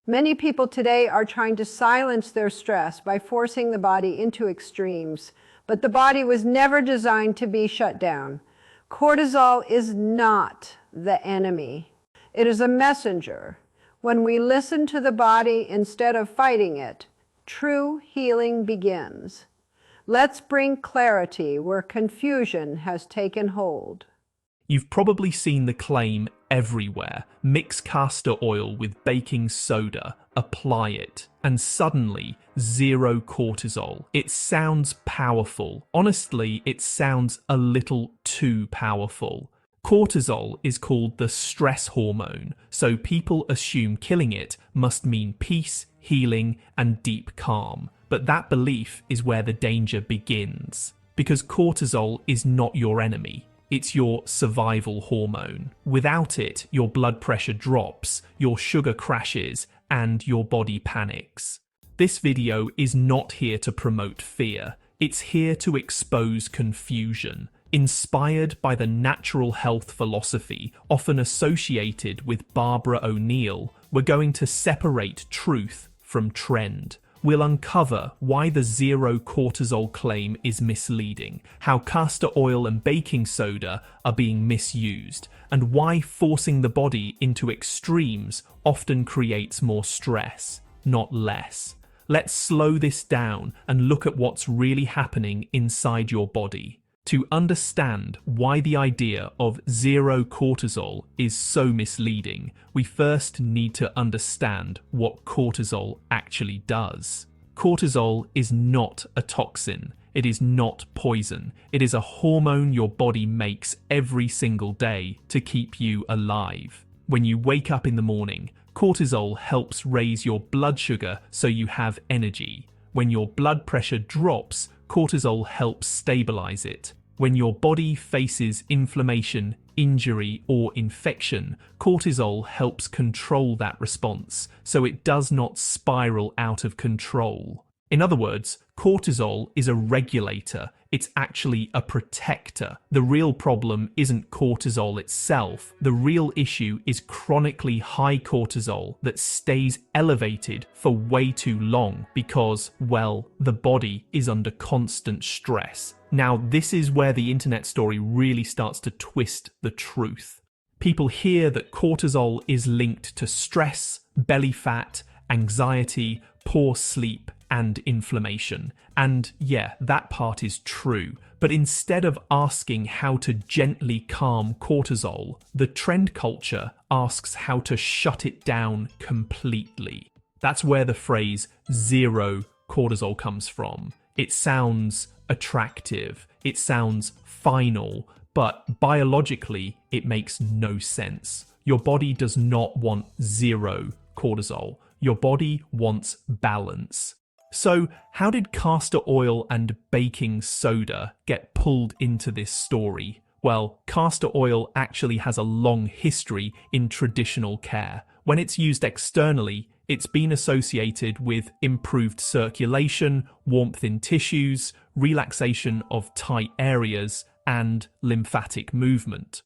Many people today are trying to silence their stress by forcing the body into extremes, but the body was never designed to be shut down. Cortisol is not the enemy. It is a messenger. When we listen to the body instead of fighting it, true healing begins. Let's bring clarity where confusion has taken hold. You've probably seen the claim everywhere: mix castor oil with baking soda, apply it, and suddenly zero cortisol. It sounds powerful. Honestly, it sounds a little too powerful. Cortisol is called the stress hormone, so people assume killing it must mean peace, healing, and deep calm. But that belief is where the danger begins, because cortisol is not your enemy. It's your survival hormone. Without it, your blood pressure drops, your sugar crashes, and your body panics. This video is not here to promote fear. It's here to expose confusion. Inspired by the natural health philosophy often associated with Barbara O'Neill, we're going to separate truth from trend. We'll uncover why the zero cortisol claim is misleading, how castor oil and baking soda are being misused, and why forcing the body into extremes often creates more stress, not less. Let's slow this down and look at what's really happening inside your body. To understand why the idea of zero cortisol is so misleading, we first need to understand what cortisol actually does. Cortisol is not a toxin. It is not poison. It is a hormone your body makes every single day to keep you alive. When you wake up in the morning, cortisol helps raise your blood sugar so you have energy. When your blood pressure drops, cortisol helps stabilize it. When your body faces inflammation, injury, or infection, cortisol helps control that response so it does not spiral out of control. In other words, cortisol is a regulator. It's actually a protector. The real problem isn't cortisol itself. The real issue is chronically high cortisol that stays elevated for way too long because, well, the body is under constant stress. Now, this is where the internet story really starts to twist the truth. People hear that cortisol is linked to stress, belly fat, anxiety, poor sleep, and inflammation. And yeah, that part is true. But instead of asking how to gently calm cortisol, the trend culture asks how to shut it down completely. That's where the phrase zero cortisol comes from. It sounds attractive, it sounds final, but biologically it makes no sense. Your body does not want zero cortisol. Your body wants balance. So, how did castor oil and baking soda get pulled into this story? Well, castor oil actually has a long history in traditional care. When it's used externally, it's been associated with improved circulation, warmth in tissues, relaxation of tight areas, and lymphatic movement.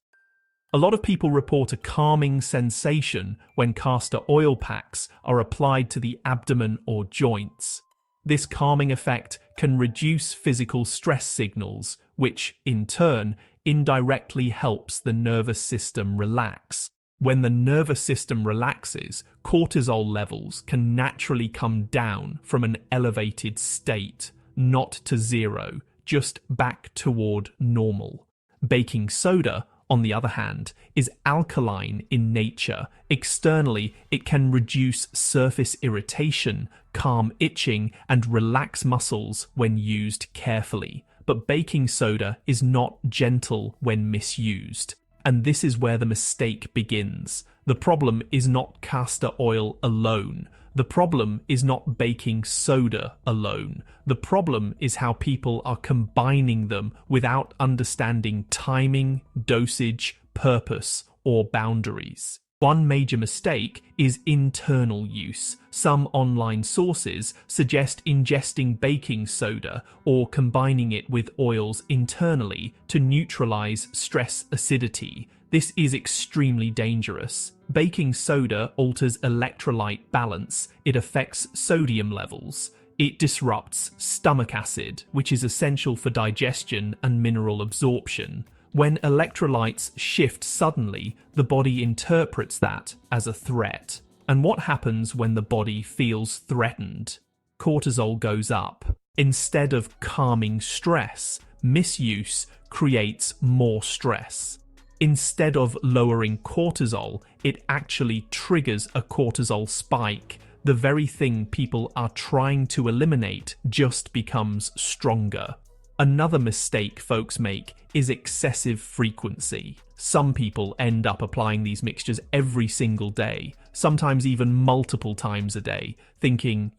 A lot of people report a calming sensation when castor oil packs are applied to the abdomen or joints. This calming effect can reduce physical stress signals, which, in turn, indirectly helps the nervous system relax. When the nervous system relaxes, cortisol levels can naturally come down from an elevated state, not to zero, just back toward normal. Baking soda, on the other hand, is alkaline in nature. Externally, it can reduce surface irritation, calm itching, and relax muscles when used carefully. But baking soda is not gentle when misused. And this is where the mistake begins. The problem is not castor oil alone. The problem is not baking soda alone. The problem is how people are combining them without understanding timing, dosage, purpose, or boundaries. One major mistake is internal use. Some online sources suggest ingesting baking soda or combining it with oils internally to neutralize stress acidity. This is extremely dangerous. Baking soda alters electrolyte balance. It affects sodium levels. It disrupts stomach acid, which is essential for digestion and mineral absorption. When electrolytes shift suddenly, the body interprets that as a threat. And what happens when the body feels threatened? Cortisol goes up. Instead of calming stress, misuse creates more stress. Instead of lowering cortisol, it actually triggers a cortisol spike. The very thing people are trying to eliminate just becomes stronger. Another mistake folks make is excessive frequency. Some people end up applying these mixtures every single day, sometimes even multiple times a day, thinking,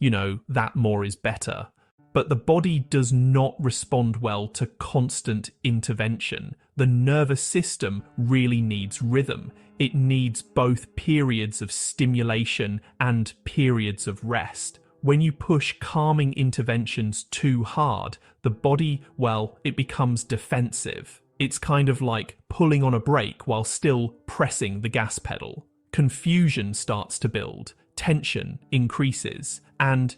that more is better. But the body does not respond well to constant intervention. The nervous system really needs rhythm. It needs both periods of stimulation and periods of rest. When you push calming interventions too hard, the body, it becomes defensive. It's kind of like pulling on a brake while still pressing the gas pedal. Confusion starts to build. Tension increases, and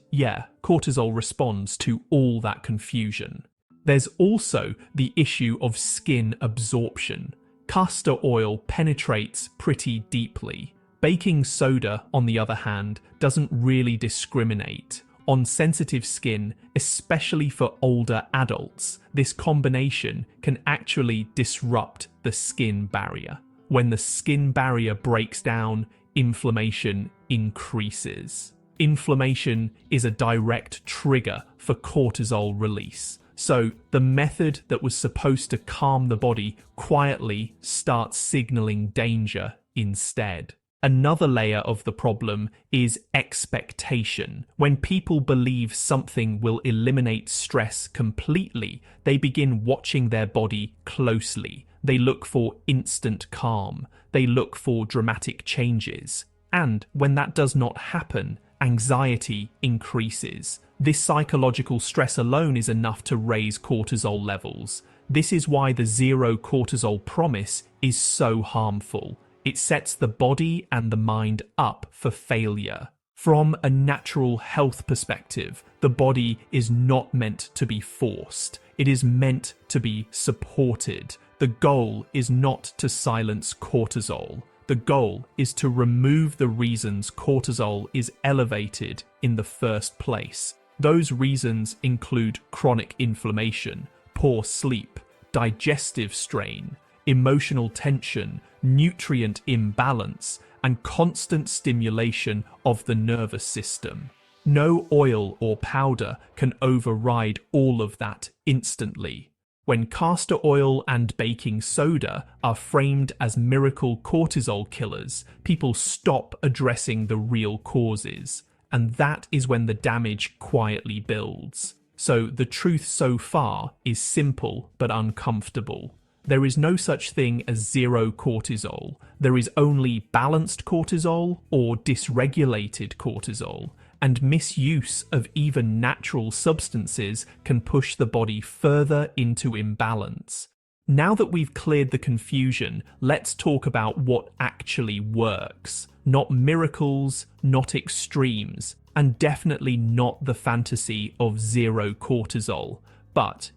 cortisol responds to all that confusion. There's also the issue of skin absorption. Castor oil penetrates pretty deeply. Baking soda, on the other hand, doesn't really discriminate. On sensitive skin, especially for older adults, this combination can actually disrupt the skin barrier. When the skin barrier breaks down, inflammation increases. Inflammation is a direct trigger for cortisol release. So the method that was supposed to calm the body quietly starts signaling danger instead. Another layer of the problem is expectation. When people believe something will eliminate stress completely, they begin watching their body closely. They look for instant calm. They look for dramatic changes. And when that does not happen, anxiety increases. This psychological stress alone is enough to raise cortisol levels. This is why the zero cortisol promise is so harmful. It sets the body and the mind up for failure. From a natural health perspective, the body is not meant to be forced. It is meant to be supported. The goal is not to silence cortisol. The goal is to remove the reasons cortisol is elevated in the first place. Those reasons include chronic inflammation, poor sleep, digestive strain, emotional tension, nutrient imbalance, and constant stimulation of the nervous system. No oil or powder can override all of that instantly. When castor oil and baking soda are framed as miracle cortisol killers, people stop addressing the real causes, and that is when the damage quietly builds. So the truth so far is simple but uncomfortable. There is no such thing as zero cortisol. There is only balanced cortisol or dysregulated cortisol, and misuse of even natural substances can push the body further into imbalance. Now that we've cleared the confusion, let's talk about what actually works. Not miracles, not extremes, and definitely not the fantasy of zero cortisol. But,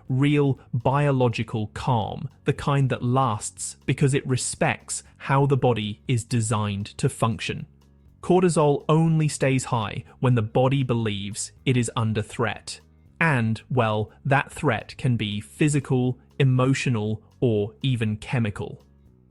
real biological calm, the kind that lasts because it respects how the body is designed to function. Cortisol only stays high when the body believes it is under threat. And, that threat can be physical, emotional, or even chemical.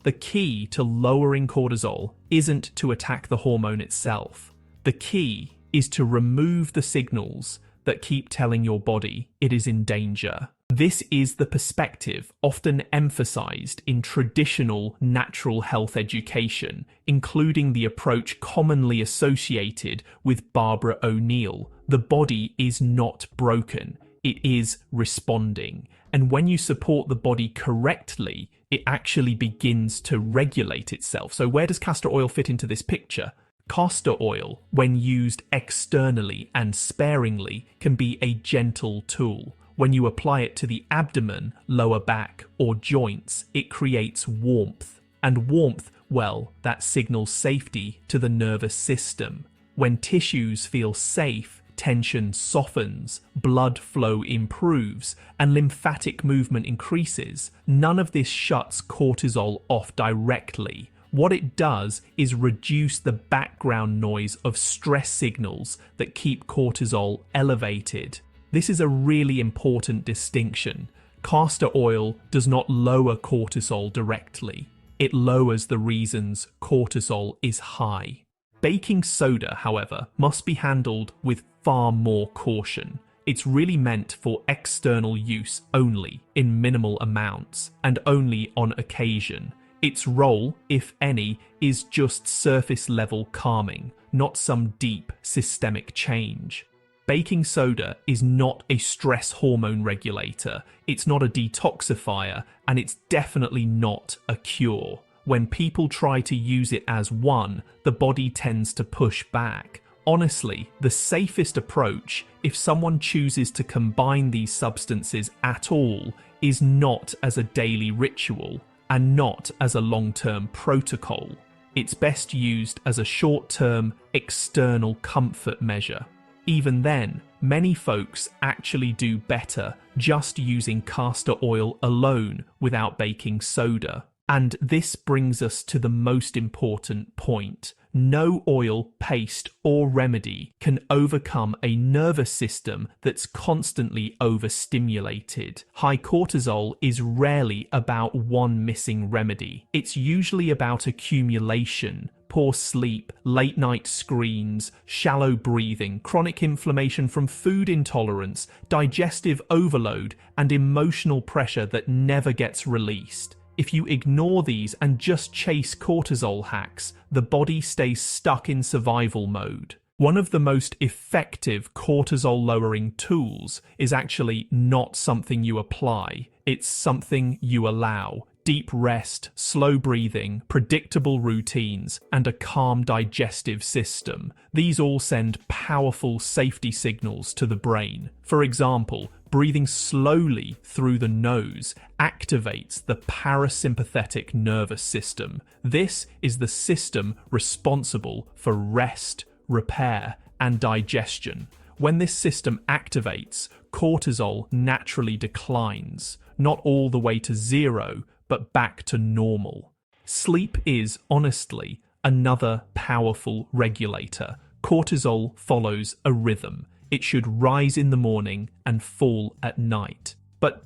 The key to lowering cortisol isn't to attack the hormone itself. The key is to remove the signals that keep telling your body it is in danger. This is the perspective often emphasized in traditional natural health education, including the approach commonly associated with Barbara O'Neill. The body is not broken, it is responding. And when you support the body correctly, it actually begins to regulate itself. So where does castor oil fit into this picture? Castor oil, when used externally and sparingly, can be a gentle tool. When you apply it to the abdomen, lower back, or joints, it creates warmth, And warmth, well, that signals safety to the nervous system. When tissues feel safe, tension softens, blood flow improves, and lymphatic movement increases. None of this shuts cortisol off directly. What it does is reduce the background noise of stress signals that keep cortisol elevated. This is a really important distinction. Castor oil does not lower cortisol directly. It lowers the reasons cortisol is high. Baking soda, however, must be handled with far more caution. It's really meant for external use only, in minimal amounts, and only on occasion. Its role, if any, is just surface-level calming, not some deep systemic change. Baking soda is not a stress hormone regulator, it's not a detoxifier, and it's definitely not a cure. When people try to use it as one, the body tends to push back. Honestly, the safest approach, if someone chooses to combine these substances at all, is not as a daily ritual and not as a long-term protocol. It's best used as a short-term external comfort measure. Even then, many folks actually do better just using castor oil alone without baking soda. And this brings us to the most important point. No oil, paste, or remedy can overcome a nervous system that's constantly overstimulated. High cortisol is rarely about one missing remedy. It's usually about accumulation. Poor sleep, late night screens, shallow breathing, chronic inflammation from food intolerance, digestive overload, and emotional pressure that never gets released. If you ignore these and just chase cortisol hacks, the body stays stuck in survival mode. One of the most effective cortisol-lowering tools is actually not something you apply, it's something you allow. Deep rest, slow breathing, predictable routines, and a calm digestive system. These all send powerful safety signals to the brain. For example, breathing slowly through the nose activates the parasympathetic nervous system. This is the system responsible for rest, repair, and digestion. When this system activates, cortisol naturally declines, not all the way to zero, but back to normal. Sleep is, honestly, another powerful regulator. Cortisol follows a rhythm. It should rise in the morning and fall at night. But,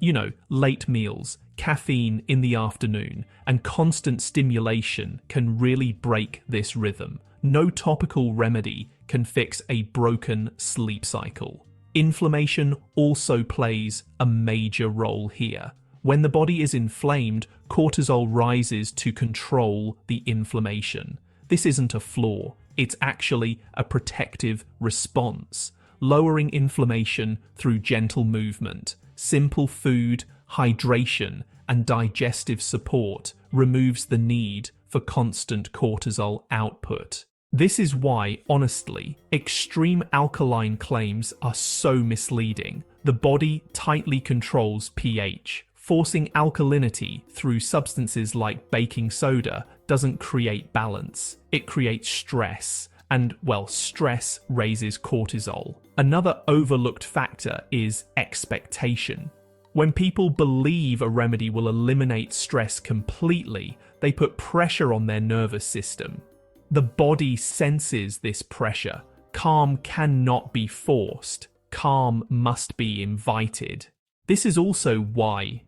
late meals, caffeine in the afternoon, and constant stimulation can really break this rhythm. No topical remedy can fix a broken sleep cycle. Inflammation also plays a major role here. When the body is inflamed, cortisol rises to control the inflammation. This isn't a flaw, it's actually a protective response. Lowering inflammation through gentle movement, simple food, hydration, and digestive support removes the need for constant cortisol output. This is why, honestly, extreme alkaline claims are so misleading. The body tightly controls pH. Forcing alkalinity through substances like baking soda doesn't create balance. It creates stress. And, stress raises cortisol. Another overlooked factor is expectation. When people believe a remedy will eliminate stress completely, they put pressure on their nervous system. The body senses this pressure. Calm cannot be forced. Calm must be invited. This is also why,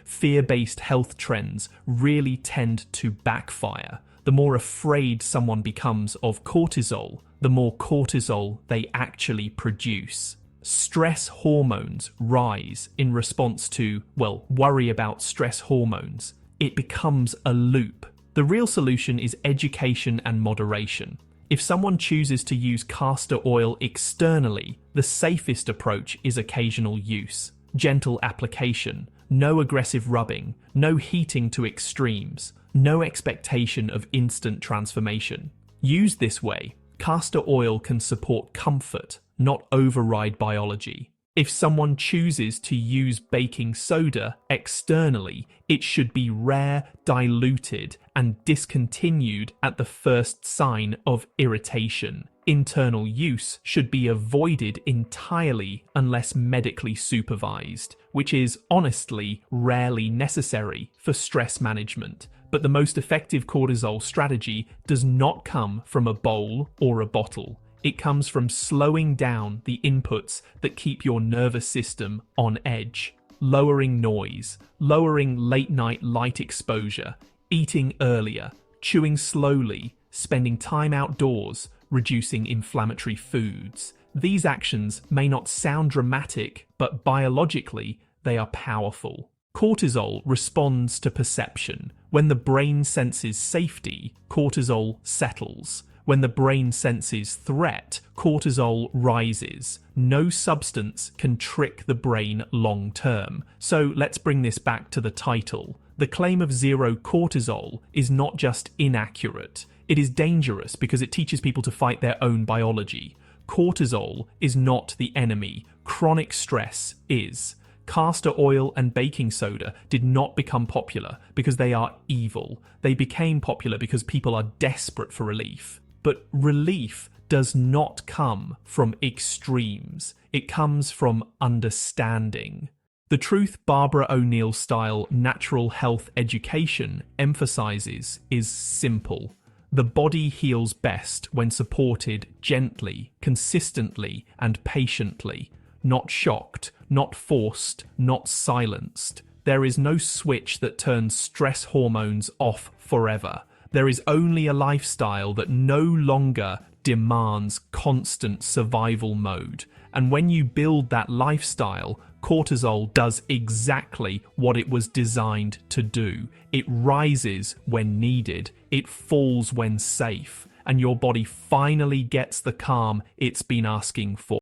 fear-based health trends really tend to backfire. The more afraid someone becomes of cortisol, the more cortisol they actually produce. Stress hormones rise in response to, worry about stress hormones. It becomes a loop. The real solution is education and moderation. If someone chooses to use castor oil externally, the safest approach is occasional use. Gentle application, no aggressive rubbing, no heating to extremes, no expectation of instant transformation. Used this way, castor oil can support comfort, not override biology. If someone chooses to use baking soda externally, it should be rare, diluted, and discontinued at the first sign of irritation. Internal use should be avoided entirely unless medically supervised, which is honestly rarely necessary for stress management. But the most effective cortisol strategy does not come from a bowl or a bottle. It comes from slowing down the inputs that keep your nervous system on edge. Lowering noise, lowering late-night light exposure, eating earlier, chewing slowly, spending time outdoors, reducing inflammatory foods. These actions may not sound dramatic, but biologically, they are powerful. Cortisol responds to perception. When the brain senses safety, cortisol settles. When the brain senses threat, cortisol rises. No substance can trick the brain long term. So let's bring this back to the title. The claim of zero cortisol is not just inaccurate. It is dangerous because it teaches people to fight their own biology. Cortisol is not the enemy. Chronic stress is. Castor oil and baking soda did not become popular because they are evil. They became popular because people are desperate for relief. But relief does not come from extremes. It comes from understanding. The truth Barbara O'Neill-style natural health education emphasizes is simple. The body heals best when supported gently, consistently, and patiently. Not shocked, not forced, not silenced. There is no switch that turns stress hormones off forever. There is only a lifestyle that no longer demands constant survival mode. And when you build that lifestyle, cortisol does exactly what it was designed to do. It rises when needed, it falls when safe, and your body finally gets the calm it's been asking for.